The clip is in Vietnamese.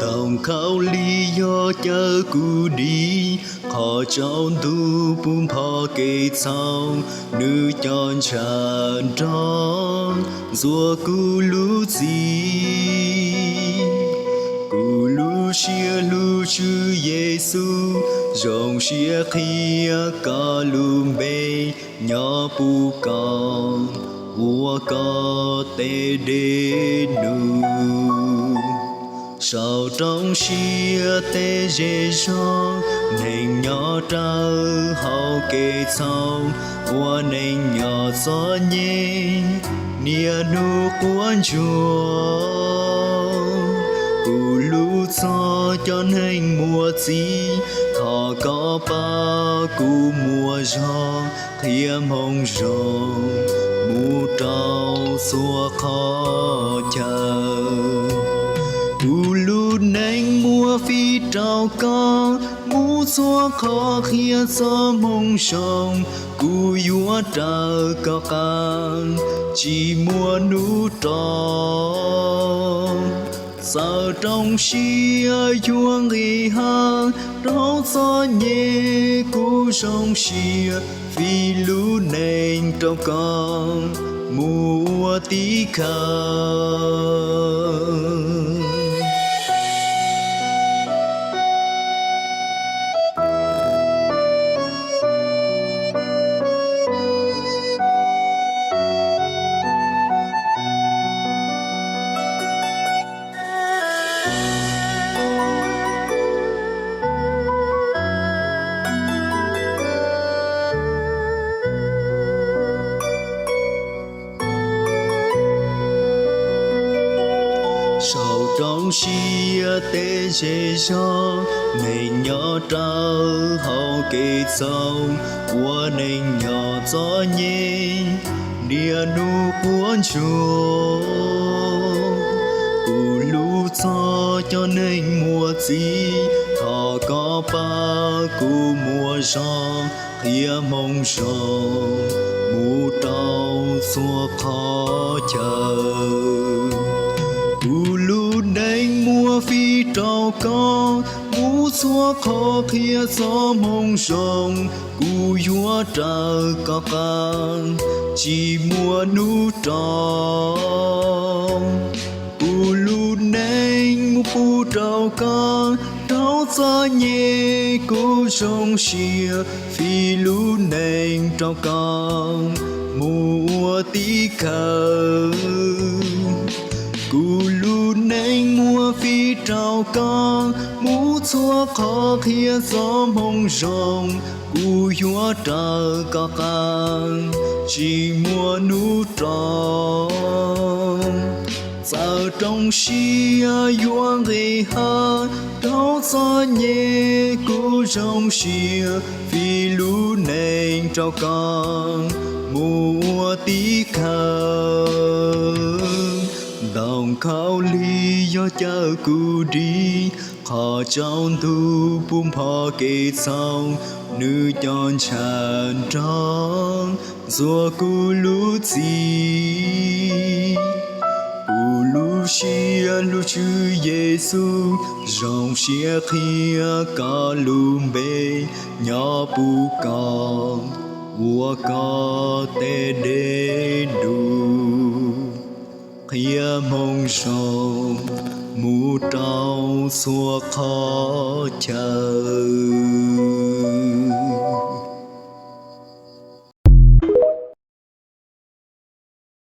Đồng khảo lý do chớ cú đi khó trong tu bùm phò kê sau nữ chọn tràn tròn rùa cú lú gì cú lú xia lú chư Giêsu rong xia khía ca lùm bê nhỏ bù con ua có tê đê nụ sao trong xia tê dê cho nên nhỏ trao hậu kê sau ua nên nhỏ gió nhẹ nia nụ cuốn chùa cù lú gió cho nên mùa gì thọ có ba cù mùa gió thiêm hồng rồng mù trao xua khó chờ cù lú nên mùa phi trao con mù xua khó khía gió mông sông cù yua trao có can chỉ mùa nụ tròn sao trong xia chuông ghi ha rau gió nhẹ cú sông xia phi lũ nền trong con mùa tí khăn sầu trong xia tê dê cho nên nhỏ trao hậu kê sau qua nên nhỏ gió nhẹ nia nụ cuốn chùa cù lú gió cho nên mùa gì thọ có ba cù mùa gió khía mông rồng mù trao xua khó chờ cù lú nên mùa phi trao con mù xua khó khía gió mông rồng cù yua trao có can chỉ mùa nụ tròn cù lú nên mù phu trao con trao gió nhẹ cù sông xia phi lú nên trao con mùa tí khờ cù lú nên mùa phi trao con mù xua khó khía gió mông rồng cù yua trao có can chỉ mùa nụ tròn sao trong xia yuang ghi ha trao gió nhẹ cù sông xia phi lú nên trao con mùa tí khăn đồng khảo lý do chớ cù đi khó trong tu bùm phò kê sau nữ chọn tràn tròn rùa cù lú gì cù lú xia lú chư Giêsu rong xia khía ca lùm bê nhỏ bù con ua có tê đê đu khía mông rồng mù trao xua khó chờ